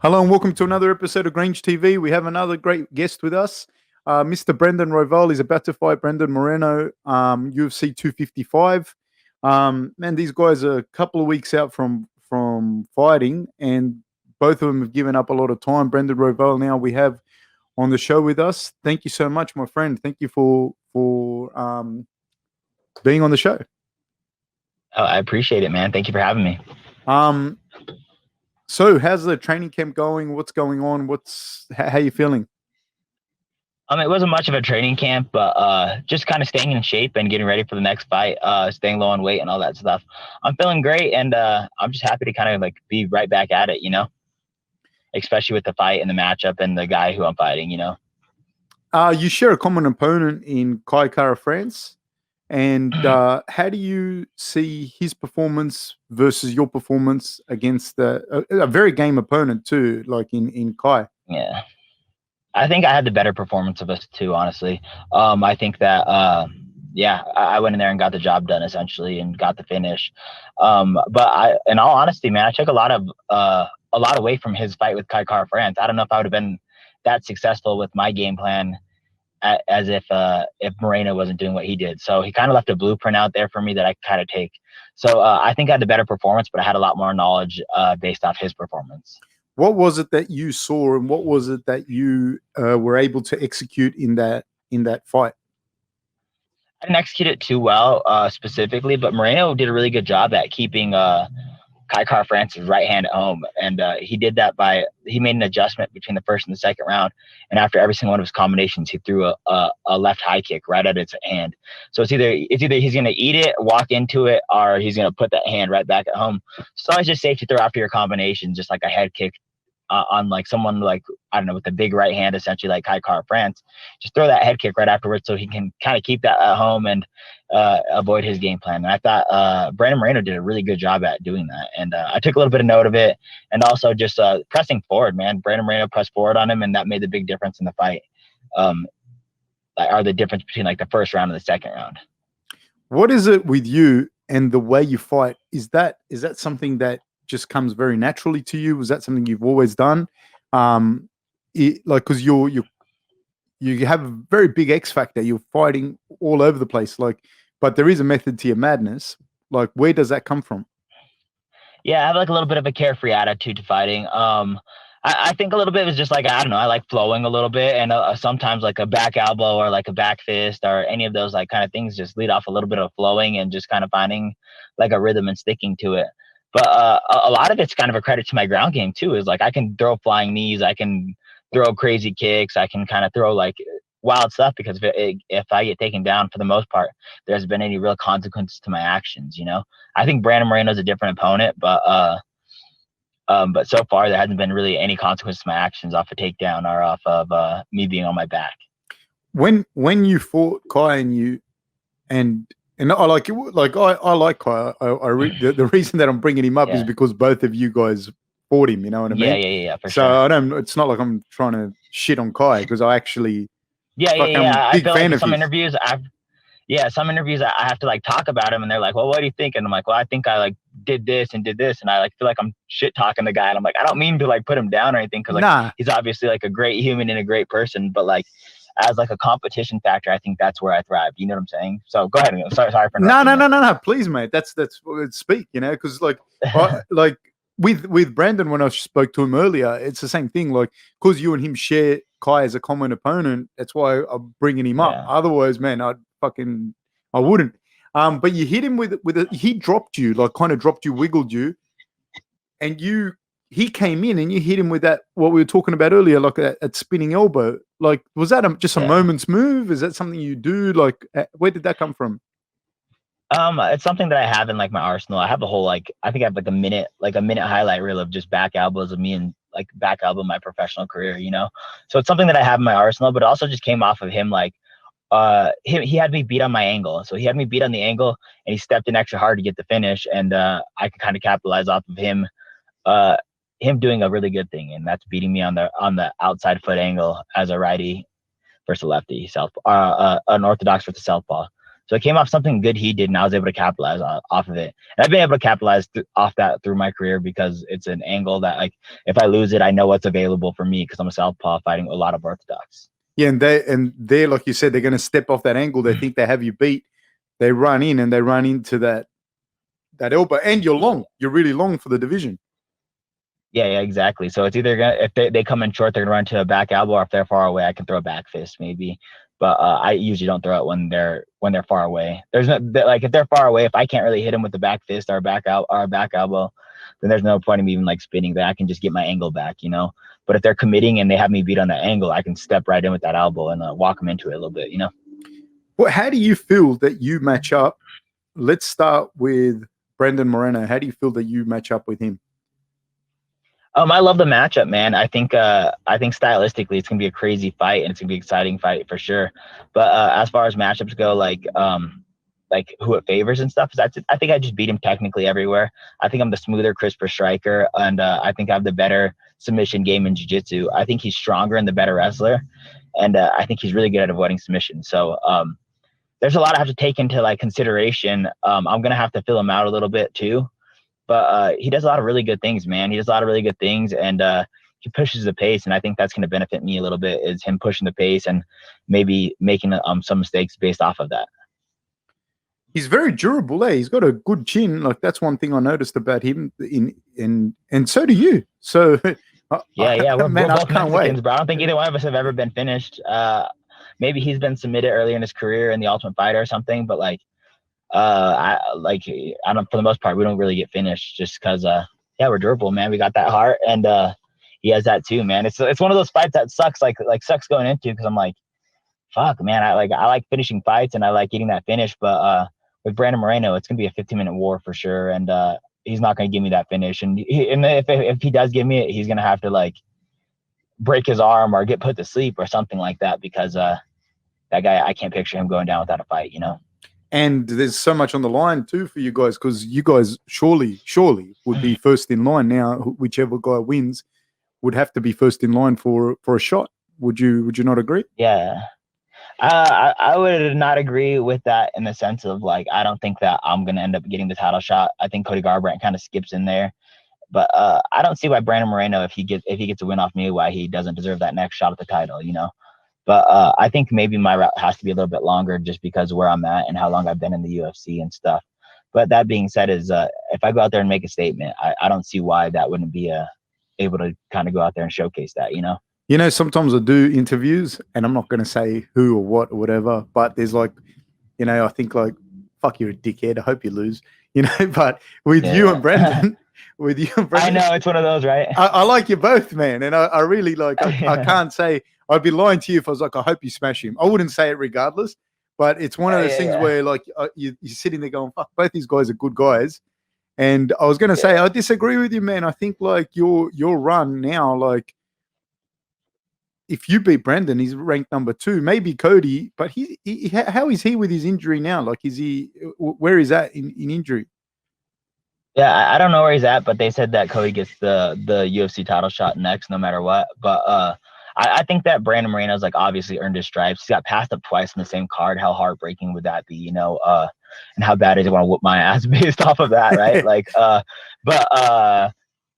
Hello and welcome to another episode of Grange TV. We have another great guest with us. Mr. Brendan Royval is about to fight Brendan Moreno, UFC 255. Man, these guys are a couple of weeks out from fighting, and both of them have given up a lot of time. Brendan Royval now we have on the show with us. Thank you so much, my friend. Thank you for being on the show. Oh, I appreciate it, man. Thank you for having me. So how's the training camp going? What's going on? How are you feeling? It wasn't much of a training camp, but just kind of staying in shape and getting ready for the next fight, staying low on weight and all that stuff. I'm feeling great, and I'm just happy to kind of like be right back at it, especially with the fight and the matchup and the guy who I'm fighting, You share a common opponent in Kai Kara-France. And how do you see his performance versus your performance against a very game opponent too, like in Kai? Yeah, I think I had the better performance of us too, honestly. I think that, I went in there and got the job done essentially and got the finish. But in all honesty, man, I took a lot away from his fight with Kai Kara-France. I don't know if I would have been that successful with my game plan as if Moreno wasn't doing what he did. So he kind of left a blueprint out there for me that I kind of take. So I think I had the better performance, but I had a lot more knowledge based off his performance. What was it that you saw, and what was it that you were able to execute in that fight? I didn't execute it too well specifically, but Moreno did a really good job at keeping Kai Kara-France's right hand at home. And he did that he made an adjustment between the first and the second round. And after every single one of his combinations, he threw a left high kick right at its hand. So it's either he's going to eat it, walk into it, or he's going to put that hand right back at home. So it's just safe to throw after your combination, just like a head kick on like someone like, I don't know, with a big right hand, essentially like Kai Kara-France. Just throw that head kick right afterwards so he can kind of keep that at home and avoid his game plan. And I thought Brandon Moreno did a really good job at doing that. And I took a little bit of note of it, and also just pressing forward, man. Brandon Moreno pressed forward on him, and that made the big difference in the fight. Are the difference between like the first round and the second round. What is it with you and the way you fight? Is that something that just comes very naturally to you? Was that something you've always done? Because you have a very big X factor. You're fighting all over the place. But there is a method to your madness. Like, where does that come from? Yeah, I have like a little bit of a carefree attitude to fighting. I think a little bit was just like, I don't know, I like flowing a little bit, and sometimes like a back elbow or like a back fist or any of those like kind of things just lead off a little bit of flowing and just kind of finding like a rhythm and sticking to it. But a lot of it's kind of a credit to my ground game too. Is like I can throw flying knees, I can throw crazy kicks, I can kind of throw like wild stuff, because if I get taken down, for the most part, there hasn't been any real consequences to my actions. I think Brandon Moreno's a different opponent, but so far there hasn't been really any consequences to my actions off a takedown or off of me being on my back. When you fought Kai and I like I like Kai. The reason that I'm bringing him up is because both of you guys fought him. You know what I mean? Yeah, for so sure. I don't. It's not like I'm trying to shit on Kai, because I actually I'm a big fan of some his. interviews. Some interviews I have to like talk about him, and they're like, "Well, what do you think?" And I'm like, "Well, I think I like did this, and I like feel like I'm shit talking the guy." And I'm like, I don't mean to like put him down or anything, because he's obviously like a great human and a great person, but like, as like a competition factor, I think that's where I thrive. You know what I'm saying? So go ahead. Sorry for interrupting. No. Please, mate. That's speak. Because like with Brandon, when I spoke to him earlier, it's the same thing. Like, because you and him share Kai as a common opponent, that's why I'm bringing him up. Otherwise, man, I wouldn't. But you hit him with he dropped you, like kind of dropped you, wiggled you, and he came in and you hit him with that, what we were talking about earlier, like a spinning elbow. Like, was that just a moment's move? Is that something you do? Like, where did that come from? It's something that I have in like my arsenal. I have a whole I think I have like a minute highlight reel of just back elbows of me and like back elbow my professional career, So it's something that I have in my arsenal, but it also just came off of him. Like, he had me beat on my angle. So he had me beat on the angle, and he stepped in extra hard to get the finish. And I could kind of capitalize off of him doing a really good thing, and that's beating me on the outside foot angle as a righty versus a lefty, an orthodox versus southpaw. So it came off something good he did, and I was able to capitalize off of it. And I've been able to capitalize off that through my career because it's an angle that, like, if I lose it, I know what's available for me because I'm a southpaw fighting a lot of orthodox. Yeah, and they're like you said, they're going to step off that angle. They think they have you beat. They run in and they run into that elbow, and you're long. You're really long for the division. Yeah, exactly. So it's either gonna, if they come in short, they're gonna run to a back elbow, or if they're far away, I can throw a back fist maybe. But I usually don't throw it when they're far away. There's no, like, if they're far away, if I can't really hit them with the back fist or back elbow, then there's no point in me even like spinning back and just get my angle back, you know. But if they're committing and they have me beat on that angle, I can step right in with that elbow and walk them into it a little bit, you know. Well, how do you feel that you match up? Let's start with Brandon Moreno. How do you feel that you match up with him? I love the matchup, man. I think stylistically it's gonna be a crazy fight and it's gonna be an exciting fight for sure. But as far as matchups go, like who it favors and stuff, I think I just beat him technically everywhere. I think I'm the smoother, crisper striker, and I think I have the better submission game in jiu-jitsu. I think he's stronger and the better wrestler, and I think he's really good at avoiding submission. So there's a lot I have to take into like consideration. I'm gonna have to fill him out a little bit too. But he does a lot of really good things, man. He does a lot of really good things, and he pushes the pace, and I think that's going to benefit me a little bit, is him pushing the pace and maybe making some mistakes based off of that. He's very durable, eh? He's got a good chin. Like, that's one thing I noticed about him, and so do you. So yeah, we're both Mexicans, bro. I don't think either one of us have ever been finished. Maybe he's been submitted earlier in his career in the Ultimate Fighter or something, but like, I don't, for the most part, we don't really get finished just because we're durable, man. We got that heart, and he has that too, man. It's one of those fights that sucks sucks going into, because I'm like, fuck, man, I like finishing fights and I like getting that finish, but with Brandon Moreno, it's gonna be a 15-minute war for sure, and he's not gonna give me that finish, and if he does give me it, he's gonna have to like break his arm or get put to sleep or something like that, because that guy, I can't picture him going down without a fight, you know. And there's so much on the line too for you guys, because you guys surely would be first in line now. Whichever guy wins would have to be first in line for a shot. Would you not agree? Yeah, I would not agree with that, in the sense of like, I don't think that I'm gonna end up getting the title shot. I think Cody Garbrandt kind of skips in there, but I don't see why Brandon Moreno, if he gets a win off me, why he doesn't deserve that next shot at the title, you know. But I think maybe my route has to be a little bit longer, just because of where I'm at and how long I've been in the UFC and stuff. But that being said, is if I go out there and make a statement, I don't see why that wouldn't be able to kind of go out there and showcase that, you know? You know, sometimes I do interviews, and I'm not going to say who or what or whatever, but there's like, you know, I think like, fuck, you're a dickhead, I hope you lose, you know. But with you and Brendan, I know, it's one of those, right? I like you both, man, and I really like, I can't say, I'd be lying to you if I was like, I hope you smash him. I wouldn't say it regardless, but it's one of those things where like you're sitting there going, fuck, both these guys are good guys. And I was going to say, I disagree with you, man. I think like your run now, like, if you beat Brandon, he's ranked number 2, maybe Cody, but he how is he with his injury now? Like, where is that in injury? Yeah, I don't know where he's at, but they said that Cody gets the UFC title shot next, no matter what. But I think that Brandon Moreno's like obviously earned his stripes. He got passed up twice in the same card. How heartbreaking would that be, you know? And how bad is it want to whoop my ass based off of that, right? Like,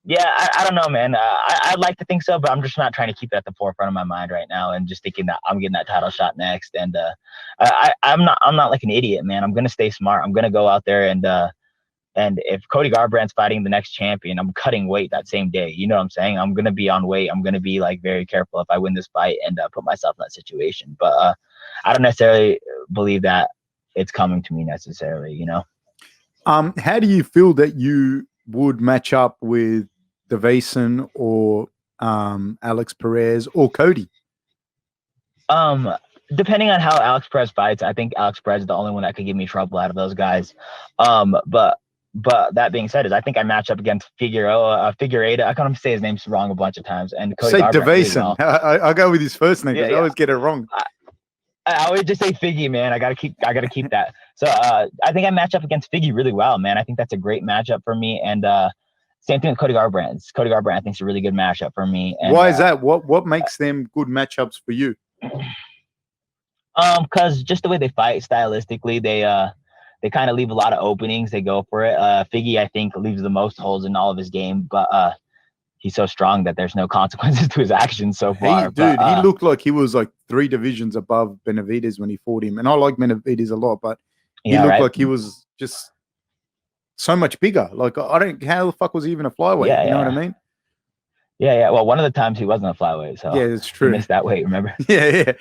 yeah, I don't know, man. I'd like to think so, but I'm just not trying to keep it at the forefront of my mind right now, and just thinking that I'm getting that title shot next. And I'm not like an idiot, man. I'm gonna stay smart. I'm gonna go out there and if Cody Garbrandt's fighting the next champion, I'm cutting weight that same day. You know what I'm saying? I'm going to be on weight. I'm going to be like very careful if I win this fight and put myself in that situation. But I don't necessarily believe that it's coming to me necessarily, you know? How do you feel that you would match up with Davison or Alex Perez or Cody? Depending on how Alex Perez fights, I think Alex Perez is the only one that could give me trouble out of those guys. But that being said, I think I match up against Figueiredo. I can't say his name wrong a bunch of times. And Cody say Davison. I go with his first name because I always get it wrong. I always just say Figgy, man. I gotta keep that. So I think I match up against Figgy really well, man. I think that's a great matchup for me. And same thing with Cody Garbrandt. Cody Garbrandt, I think, is a really good matchup for me. And, why is that? What makes them good matchups for you? Because just the way they fight stylistically, they kind of leave a lot of openings. They go for it. Figgy, I think, leaves the most holes in all of his game, but he's so strong that there's no consequences to his actions so far. He looked like he was like 3 divisions above Benavidez when he fought him. And I like Benavidez a lot, but he looked like he was just so much bigger. Like, how the fuck was he even a flyweight? You know what I mean? Yeah. Well, one of the times he wasn't a flyweight, so yeah, it's true. He missed that weight, remember? Yeah.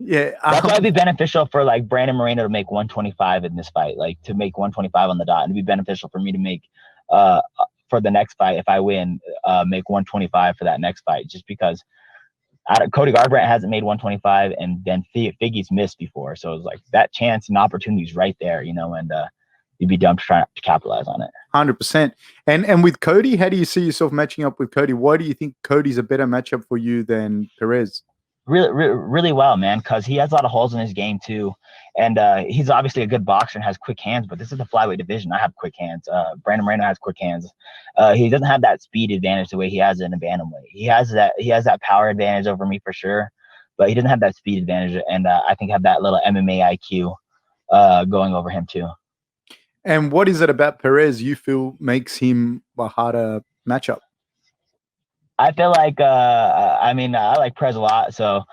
That's why it'd be beneficial for like Brandon Moreno to make 125 in this fight, like to make 125 on the dot. It'd be beneficial for me to make for the next fight, if I win, make 125 for that next fight, just because Cody Garbrandt hasn't made 125, and then Figgy's missed before, so it's like that chance and opportunity is right there, you know, and you'd be dumb to try to capitalize on it. 100%. And with Cody, how do you see yourself matching up with Cody? Why do you think Cody's a better matchup for you than Perez? Really well, man, because he has a lot of holes in his game too, and he's obviously a good boxer and has quick hands, but this is the flyweight division. I have quick hands. Brandon Moreno has quick hands. He doesn't have that speed advantage the way he has it in a bantamweight. He has that power advantage over me for sure, but he doesn't have that speed advantage, and I think have that little MMA IQ going over him too. And what is it about Perez you feel makes him a harder matchup? I feel like, I like Perez a lot, so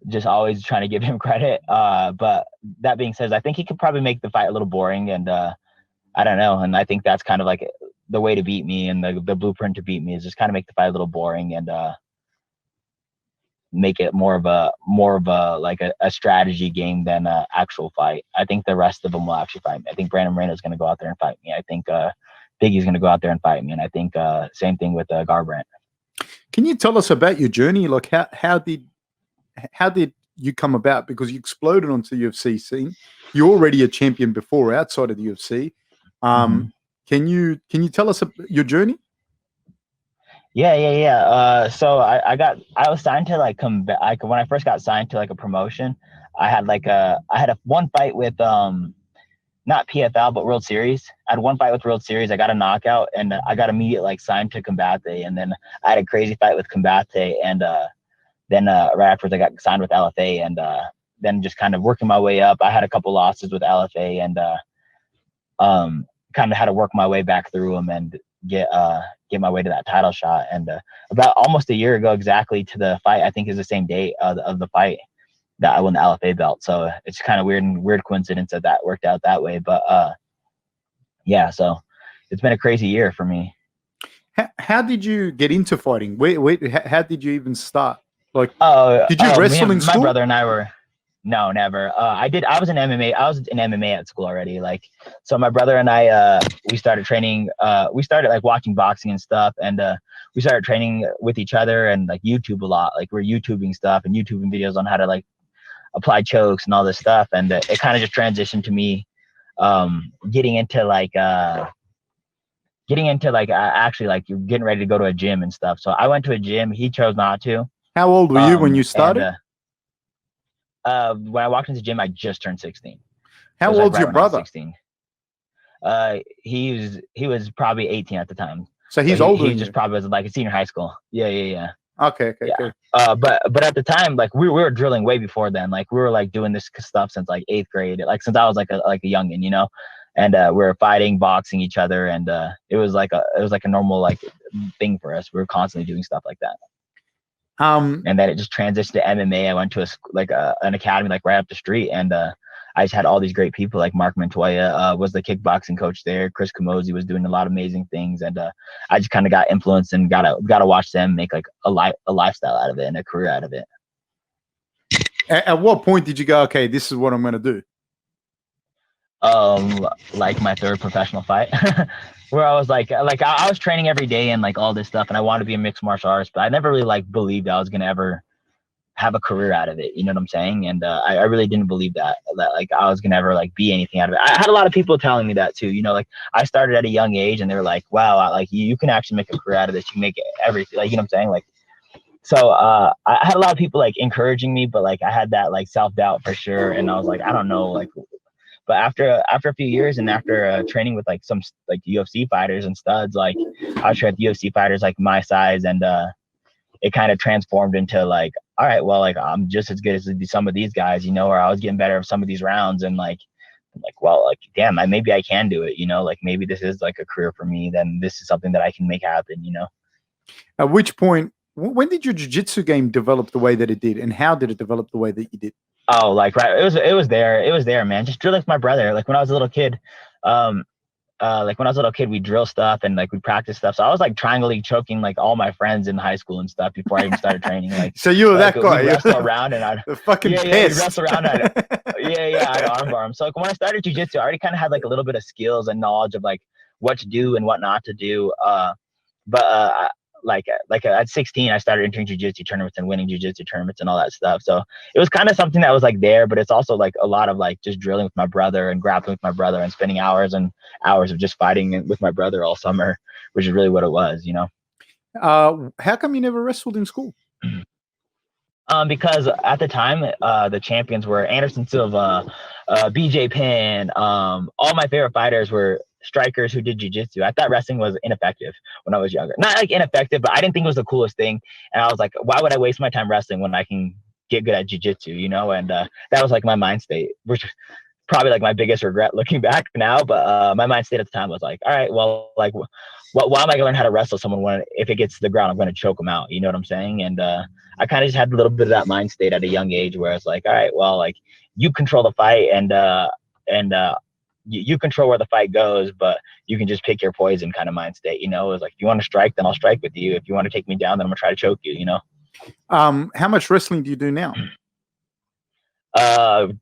just always trying to give him credit. But that being said, I think he could probably make the fight a little boring, and I don't know. And I think that's kind of like the way to beat me, and the blueprint to beat me is just kind of make the fight a little boring and make it more of a like a strategy game than an actual fight. I think the rest of them will actually fight me. I think Brandon Moreno is going to go out there and fight me. I think Biggie's going to go out there and fight me, and I think same thing with Garbrandt. Can you tell us about your journey? Like how did you come about? Because you exploded onto the UFC scene. You're already a champion before outside of the UFC. Can you tell us your journey? Yeah. So I was signed to like come back. When I first got signed to like a promotion, I had one fight with not PFL, but World Series. I had one fight with World Series. I got a knockout, and I got immediate like signed to Combate, and then I had a crazy fight with Combate, and then right afterwards I got signed with LFA, and then just kind of working my way up. I had a couple losses with LFA, and kind of had to work my way back through them and get my way to that title shot. And about almost a year ago exactly to the fight, I think is the same date of the fight that I won the LFA belt. So it's kind of weird coincidence that worked out that way. But yeah, so it's been a crazy year for me. How did you get into fighting? How did you even start? Like, did you wrestle in school? My brother and I were. No, never. I was in MMA. I was in MMA at school already. Like, so my brother and I, we started training. We started like watching boxing and stuff, and we started training with each other and like YouTube a lot. Like we're YouTubing stuff and YouTubing videos on how to like apply chokes and all this stuff. And it kind of just transitioned to me getting into actually like you're getting ready to go to a gym and stuff. So I went to a gym. He chose not to. How old were you when you started? When I walked into the gym, I just turned 16. How old's your brother? 16. He was probably 18 at the time. So he's older. He just probably was like a senior high school. Yeah. Okay. But at the time, like we were drilling way before then. Like we were like doing this stuff since like 8th grade. Like since I was like a youngin, you know. And we were fighting, boxing each other, and it was like a normal like thing for us. We were constantly doing stuff like that. And then it just transitioned to MMA. I went to an academy like right up the street, and I just had all these great people like Mark Montoya was the kickboxing coach there. Chris Camozzi was doing a lot of amazing things, and I just kind of got influenced and got to watch them make like a lifestyle out of it and a career out of it. At what point did you go, okay, this is what I'm going to do? Like my third professional fight. Where I was like I was training every day and like all this stuff, and I wanted to be a mixed martial artist, but I never really like believed I was gonna ever have a career out of it. You know what I'm saying? And I really didn't believe that like I was gonna ever like be anything out of it. I had a lot of people telling me that too. You know, like I started at a young age, and they were like, "Wow, like you can actually make a career out of this. You can make everything." Like, you know what I'm saying? Like, so I had a lot of people like encouraging me, but like I had that like self-doubt for sure, and I was like, I don't know, like. But after a few years and after training with like some like UFC fighters and studs, like I was training with UFC fighters like my size, and it kind of transformed into like all right, well, like I'm just as good as some of these guys, or I was getting better at some of these rounds, and like, well, like, damn, maybe I can do it, like maybe this is like a career for me, then this is something that I can make happen, At which point, when did your jiu-jitsu game develop the way that it did, and how did it develop the way that you did? Oh, like, right, it was there, man. Just drilling with my brother. Like when I was a little kid, we drill stuff and like we practice stuff. So I was like triangly choking like all my friends in high school and stuff before I even started training. Like, so you were that guy. We'd wrestle around and I'd the fucking we'd wrestle around. I'd armbar him. So like when I started jiu-jitsu, I already kind of had like a little bit of skills and knowledge of like what to do and what not to do. Like at 16, I started entering jiu-jitsu tournaments and winning jiu-jitsu tournaments and all that stuff. So it was kind of something that was like there, but it's also like a lot of like just drilling with my brother and grappling with my brother and spending hours and hours of just fighting with my brother all summer, which is really what it was, How come you never wrestled in school? Because at the time, the champions were Anderson Silva, BJ Penn. All my favorite fighters were strikers who did jiu-jitsu. I thought wrestling was ineffective when I was younger. Not like ineffective, but I didn't think it was the coolest thing. And I was like, why would I waste my time wrestling when I can get good at jiu-jitsu, And that was like my mind state, which is probably like my biggest regret looking back now. But my mind state at the time was like, all right, well, like, why am I going to learn how to wrestle someone when if it gets to the ground, I'm going to choke them out? You know what I'm saying? And I kind of just had a little bit of that mind state at a young age where it's like, all right, well, like you control the fight and you control where the fight goes, but you can just pick your poison kind of mind state, It was like, if you want to strike, then I'll strike with you. If you want to take me down, then I'm gonna try to choke you, How much wrestling do you do now?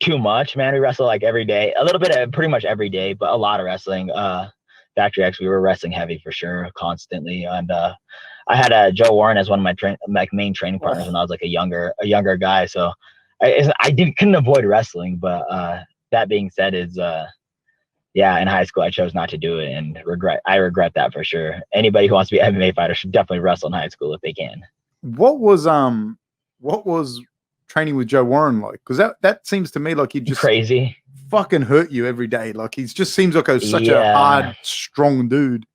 Too much, man. We wrestle like every day, a little bit of pretty much every day, but a lot of wrestling. Factory X, we were wrestling heavy for sure, constantly. And I had Joe Warren as one of my main training partners when I was like a younger guy. So couldn't avoid wrestling, but that being said is in high school I chose not to do it and I regret that for sure. Anybody who wants to be an MMA fighter should definitely wrestle in high school if they can. What was training with Joe Warren like? Because that seems to me like he just crazy fucking hurt you every day. Like he just seems like such a hard, strong dude.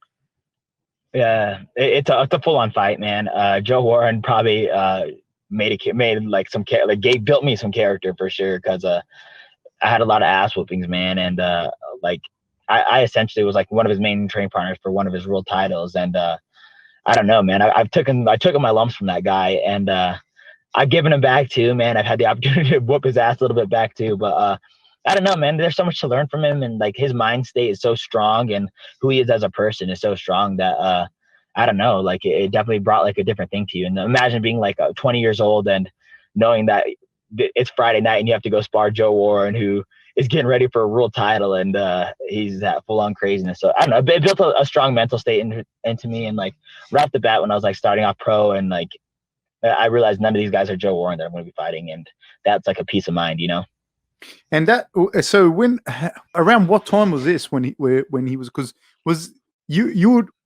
Yeah, it's a full-on fight, man. Joe Warren probably built me some character for sure, because I had a lot of ass whoopings, man, and I essentially was like one of his main training partners for one of his world titles, and I don't know, man. I took him my lumps from that guy, and I've given him back too, man. I've had the opportunity to whoop his ass a little bit back too, but I don't know, man. There's so much to learn from him, and like his mind state is so strong, and who he is as a person is so strong that I don't know, like it definitely brought like a different thing to you. And imagine being like 20 years old and knowing that it's Friday night and you have to go spar Joe Warren, who is getting ready for a world title, and he's that full-on craziness. So I don't know, it built a strong mental state into me, and like right off the bat when I was like starting off pro, and like I realized none of these guys are Joe Warren that I'm going to be fighting, and that's like a peace of mind, And so when around what time was this when he was, because was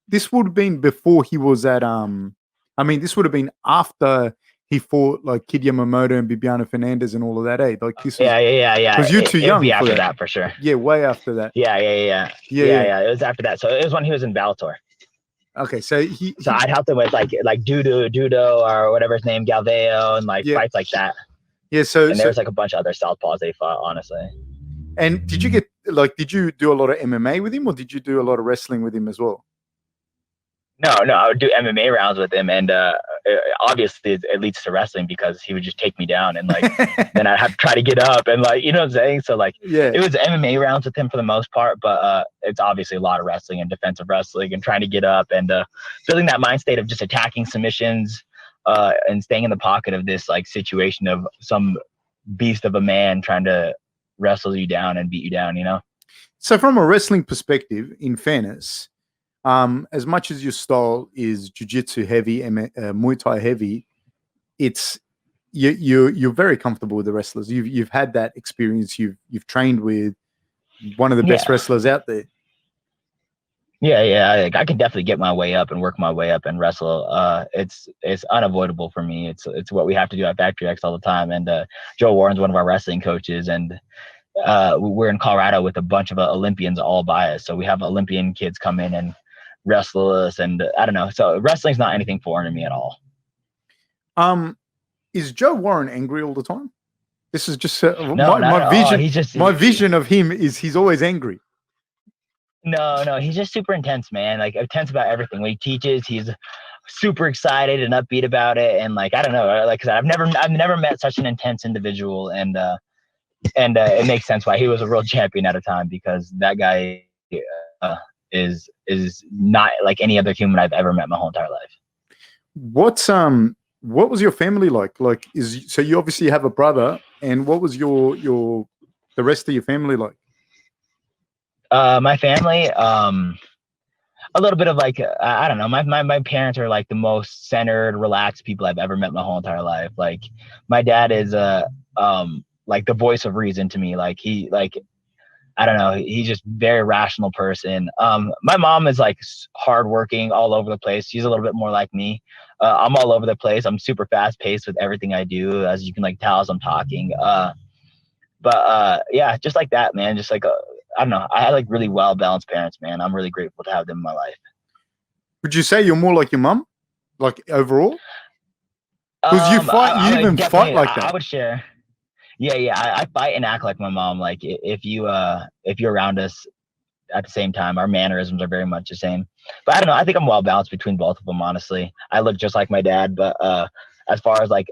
this would have been before he was at this would have been after he fought like Kid Yamamoto and Bibiano Fernandez and all of that, Like this yeah. Because you're too young be for after that for sure. Yeah, way after that. Yeah. It was after that. So it was when he was in Bellator. Okay, so I'd help him with like Dudo or whatever his name, Galveo, and fights like that. Yeah, and there was like a bunch of other southpaws they fought, honestly. And did you do a lot of MMA with him, or did you do a lot of wrestling with him as well? No, I would do MMA rounds with him, and obviously it leads to wrestling because he would just take me down, and like then I'd have to try to get up, and like, you know what I'm saying? So like, it was MMA rounds with him for the most part, but it's obviously a lot of wrestling and defensive wrestling and trying to get up and building that mind state of just attacking submissions and staying in the pocket of this like situation of some beast of a man trying to wrestle you down and beat you down, So from a wrestling perspective, in fairness, as much as your style is jiu-jitsu heavy and Muay Thai heavy, it's you're very comfortable with the wrestlers. You've had that experience. You've trained with one of the best wrestlers out there. Yeah. I can definitely get my way up and work my way up and wrestle. It's unavoidable for me. It's what we have to do at Factory X all the time. And Joe Warren's one of our wrestling coaches, and we're in Colorado with a bunch of Olympians all by us. So we have Olympian kids come in and wrestle us, and I don't know. So wrestling's not anything foreign to me at all. is Joe Warren angry all the time? This is just No, my not at all. vision. He's just My vision of him is he's always angry. No, he's just super intense, man. Like intense about everything. When he teaches, he's super excited and upbeat about it. And like, I don't know, like, 'cause I've never met such an intense individual. And it makes sense why he was a world champion at a time, because that guy is not like any other human I've ever met my whole entire life. What was your family like? Like, so you obviously have a brother, and what was the rest of your family like? My family, a little bit of like, I don't know. My parents are like the most centered, relaxed people I've ever met my whole entire life. Like my dad is like the voice of reason to me. Like I don't know. He's just very rational person. My mom is like hardworking, all over the place. She's a little bit more like me. I'm all over the place. I'm super fast paced with everything I do, as you can like tell as I'm talking. But yeah, just like that, man. Just like I don't know. I had like really well balanced parents, man. I'm really grateful to have them in my life. Would you say you're more like your mum, like overall? Because you fight like that. I would share. Yeah. I fight and act like my mom. Like if you're around us at the same time, our mannerisms are very much the same. But I don't know. I think I'm well balanced between both of them. Honestly, I look just like my dad, but as far as like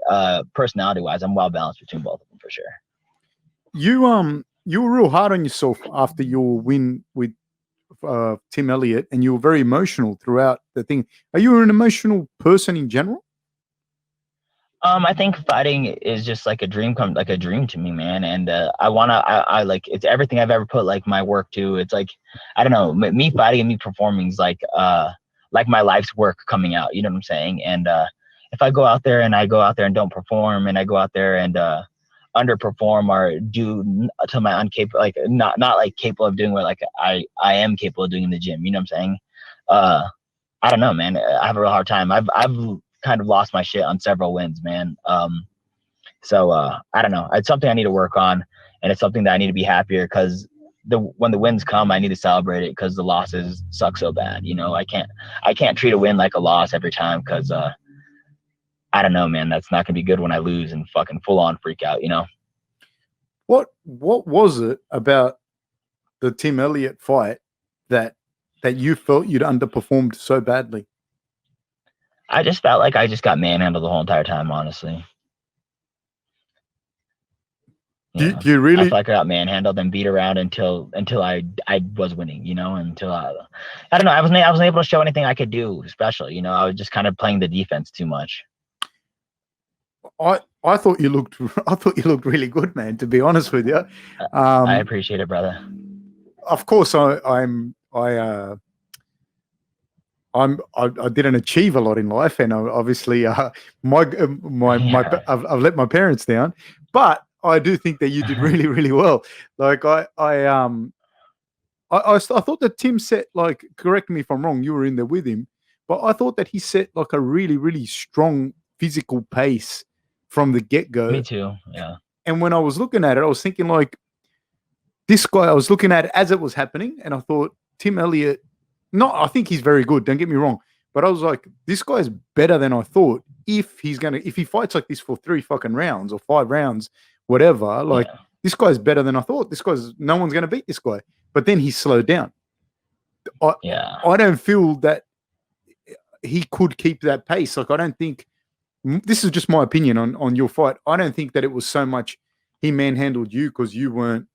personality wise, I'm well balanced between both of them for sure. You were real hard on yourself after your win with Tim Elliott, and you were very emotional throughout the thing. Are you an emotional person in general? I think fighting is just like a dream to me, man. And I like, it's everything I've ever put like my work to. It's like, I don't know, me fighting and me performing is like my life's work coming out. You know what I'm saying? And if I go out there and don't perform, and I go out there and underperform or do to my uncapable, like not like capable of doing what like I am capable of doing in the gym. You know what I'm saying? I don't know, man. I have a real hard time. I've kind of lost my shit on several wins, man. So I don't know. It's something I need to work on, and it's something that I need to be happier, because when the wins come, I need to celebrate it, because the losses suck so bad. You know, I can't treat a win like a loss every time, because I don't know, man. That's not gonna be good when I lose and fucking full on freak out. You know. What was it about the Tim Elliott fight that you felt you'd underperformed so badly? I just felt like I just got manhandled the whole entire time, honestly. Do you really? I feel like I got manhandled and beat around until I was winning, you know, until I don't know. I wasn't able to show anything I could do special, you know. I was just kind of playing the defense too much. I thought you looked really good, man, to be honest with you. I appreciate it, brother. Of course, I didn't achieve a lot in life, and obviously I've let my parents down, but I do think that you did really, really well. Like I thought that Tim set, like, correct me if I'm wrong, you were in there with him, but I thought that he set like a really, really strong physical pace from the get-go. Me too, yeah. And when I was looking at it, I was thinking, like, this guy, I was looking at it as it was happening, and I thought, Tim Elliott, I think he's very good, don't get me wrong, but I was like, this guy's better than I thought. If he fights like this for 3 fucking rounds or 5 rounds, whatever, like, this guy's better than I thought. No one's going to beat this guy. But then he slowed down. I don't feel that he could keep that pace. Like, I don't think, this is just my opinion on your fight, I don't think that it was so much he manhandled you because you weren't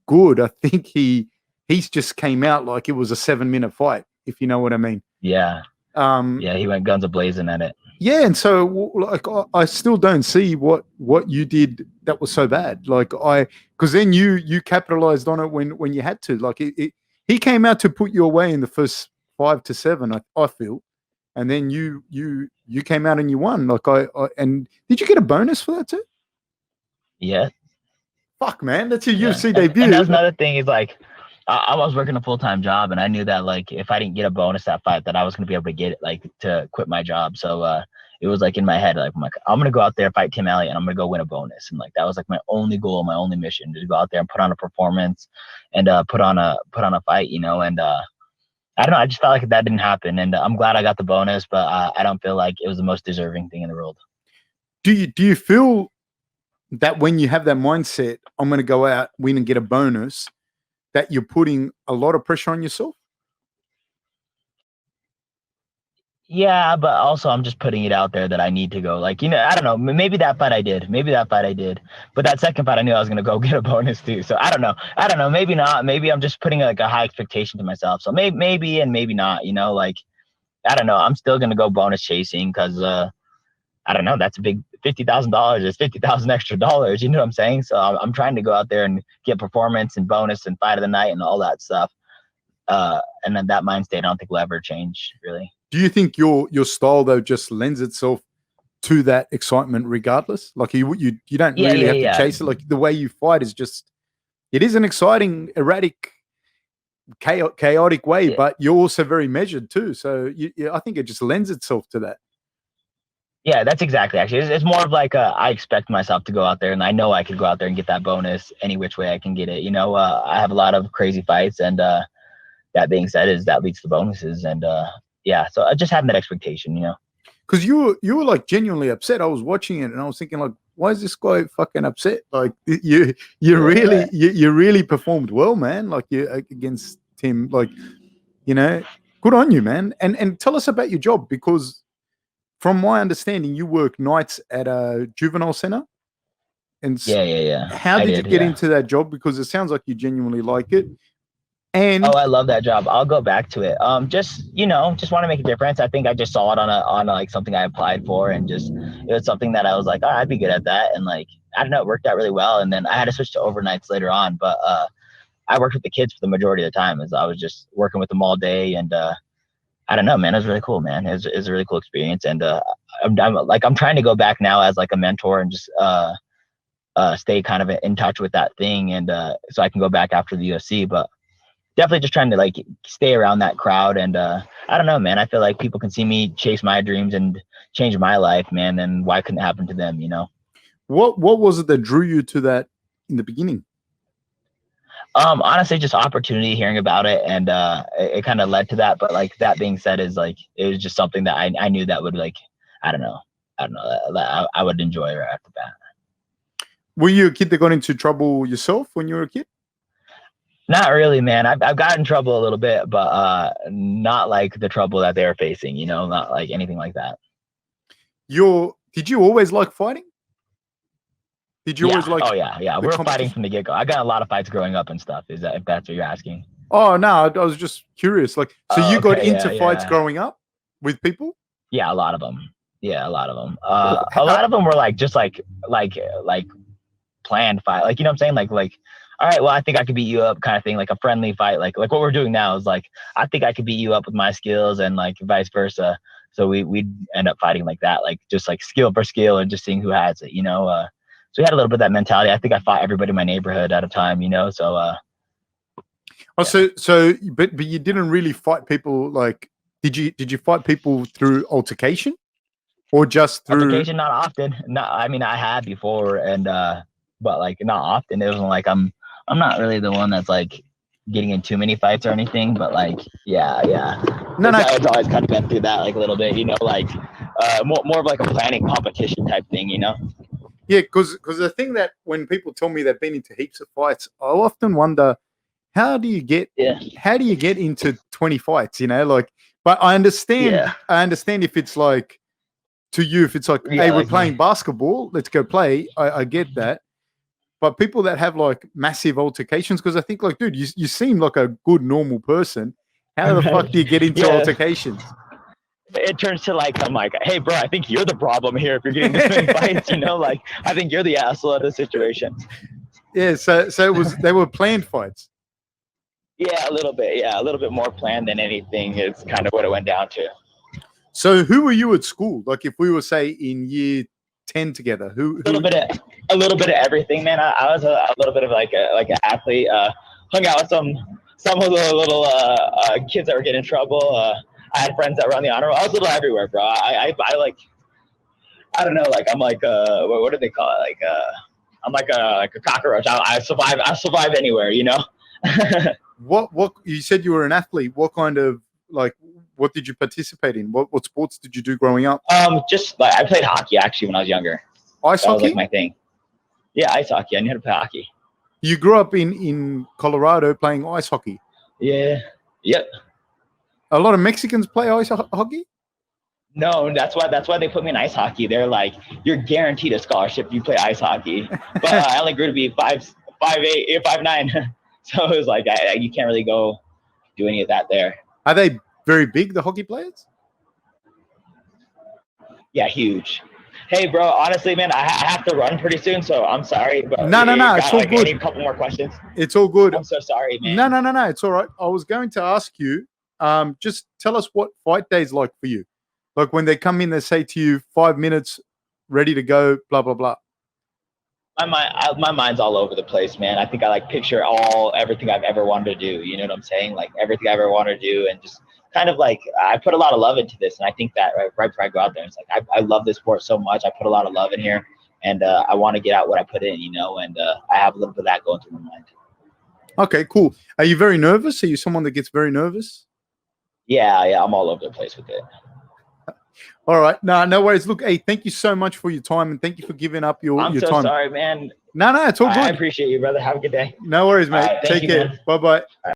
good. I think he's just came out like it was a 7-minute fight, if you know what I mean. Yeah. He went guns a-blazing at it. Yeah, and so like I still don't see what you did that was so bad. Like because then you capitalized on it when you had to. Like he came out to put you away in the first 5 to 7. I feel, and then you came out and you won. Like and did you get a bonus for that too? Yeah. Fuck, man, that's your UFC debut. And that's another thing is like, I was working a full-time job, and I knew that like if I didn't get a bonus that fight, that I was gonna be able to get it, like to quit my job. So it was like in my head, like I'm gonna go out there, fight Tim Elliott, and I'm gonna go win a bonus. And like that was like my only goal, my only mission, to go out there and put on a performance and put on a fight, you know. And I don't know, I just felt like that didn't happen, and I'm glad I got the bonus, but I don't feel like it was the most deserving thing in the world. Do you feel that when you have that mindset, I'm going to go out, win, and get a bonus, that you're putting a lot of pressure on yourself? Yeah, but also I'm just putting it out there that I need to go. Like, I don't know. Maybe that fight I did. But that second fight, I knew I was gonna go get a bonus too. So I don't know. Maybe not. Maybe I'm just putting like a high expectation to myself. So maybe and maybe not. Like, I don't know. I'm still gonna go bonus chasing because I don't know. That's a big $50,000. It's 50,000 extra dollars. You know what I'm saying? So I'm trying to go out there and get performance and bonus and fight of the night and all that stuff. And then that mind state, I don't think will ever change really. Do you think your style though just lends itself to that excitement regardless? Like you don't really have to chase it. Like the way you fight is just, it is an exciting, erratic, chaotic way, but you're also very measured too. So I think it just lends itself to that. Yeah, that's exactly actually. It's more of like I expect myself to go out there and I know I could go out there and get that bonus any which way I can get it. I have a lot of crazy fights and that being said that leads to bonuses and yeah, so I just have that expectation, Because you were like genuinely upset. I was watching it and I was thinking like, why is this guy fucking upset? Like you really performed well, man. Like you against him, like good on you, man. And tell us about your job, because from my understanding, you work nights at a juvenile center. And yeah. How did you get into that job? Because it sounds like you genuinely like it. And I love that job. I'll go back to it. Just want to make a difference. I think I just saw it on like something I applied for, and just it was something that I was like, oh, I'd be good at that. And like, I don't know, it worked out really well. And then I had to switch to overnights later on, but I worked with the kids for the majority of the time, as I was just working with them all day. And I don't know, man, it was really cool, man. It was a really cool experience. And I'm trying to go back now as like a mentor and just stay kind of in touch with that thing, and so I can go back after the UFC, but definitely just trying to like stay around that crowd. And I don't know, man, I feel like people can see me chase my dreams and change my life, man, and why couldn't it happen to them? What was it that drew you to that in the beginning? Honestly, just opportunity, hearing about it, and it kind of led to that. But like, that being said, is like, it was just something that I knew that would, like, I don't know that I would enjoy right after that. Were you a kid that got into trouble yourself when you were a kid? Not really, man. I've got in trouble a little bit, but not like the trouble that they were facing, not like anything like that. Did you always like fighting? Did you always like? Oh yeah. We were fighting from the get-go. I got a lot of fights growing up and stuff. If that's what you're asking? Oh no, I was just curious. Like, so you got into fights growing up with people? Yeah, a lot of them. Yeah, a lot of them. A lot of them were like just like planned fight. Like, you know what I'm saying? Like, all right, well, I think I could beat you up, kind of thing, like a friendly fight. Like what we're doing now is like, I think I could beat you up with my skills, and like vice versa. So we'd end up fighting like that, like just like skill for skill and just seeing who has it, So we had a little bit of that mentality. I think I fought everybody in my neighborhood at a time, so. But you didn't really fight people. Like, did you fight people through altercation, or just through altercation? Not often. No, I mean, I had before, and but like not often. It wasn't like I'm not really the one that's like getting in too many fights or anything. But like, yeah. No. It's always kind of been through that, like a little bit, like more of like a planning competition type thing, Yeah, because the thing that when people tell me they've been into heaps of fights, I often wonder, how do you get into 20 fights? Like, but I understand. Yeah. I understand if it's like, to you, if it's like, hey, we're playing basketball, let's go play. I get that. But people that have like massive altercations, because I think like, dude, you seem like a good normal person. How the fuck do you get into altercations? It turns to like, I'm like, hey, bro, I think you're the problem here if you're getting into fights. Like, I think you're the asshole of the situation. Yeah. So they were planned fights. Yeah, a little bit. Yeah, a little bit more planned than anything is kind of what it went down to. So who were you at school? Like, if we were, say, in year 10 together, who? A little bit of everything, man. I was a little bit of like an athlete. Hung out with some of the little kids that were getting in trouble. I had friends that were on the honor roll. I was a little everywhere, bro. I like, I don't know, like I'm like what do they call it? Like I'm like a cockroach. I survive anywhere, What you said you were an athlete? What kind of, like, what did you participate in? What sports did you do growing up? Just like I played hockey actually when I was younger. Ice That was hockey? like my thing. Yeah, ice hockey. I knew how to play hockey. You grew up in Colorado playing ice hockey. Yeah. Yep. A lot of Mexicans play ice hockey? No, that's why they put me in ice hockey. They're like, you're guaranteed a scholarship if you play ice hockey. But I only grew to be 5'8", 5'9". So it was like you can't really go do any of that there. Are they very big, the hockey players? Yeah, huge. Hey, bro, honestly, man, I have to run pretty soon, so I'm sorry. But No, it's all good. I need a couple more questions. It's all good. I'm so sorry, man. No, it's all right. I was going to ask you, just tell us what fight day's like for you. Like when they come in, they say to you, 5 minutes, ready to go, blah, blah, blah. My mind's all over the place, man. I think I like picture everything I've ever wanted to do. You know what I'm saying? Like everything I ever wanted to do, and just kind of like I put a lot of love into this, and I think that right before I go out there, it's like I love this sport so much. I put a lot of love in here, and I want to get out what I put in, you know. And I have a little bit of that going through my mind. Okay, cool. Are you very nervous? Are you someone that gets very nervous? Yeah, I'm all over the place with it. All right. No worries. Look, hey, thank you so much for your time, and thank you for giving up your time. I'm so sorry, man. No, it's all good. I appreciate you, brother. Have a good day. No worries, mate. Right, Take care. Bye-bye.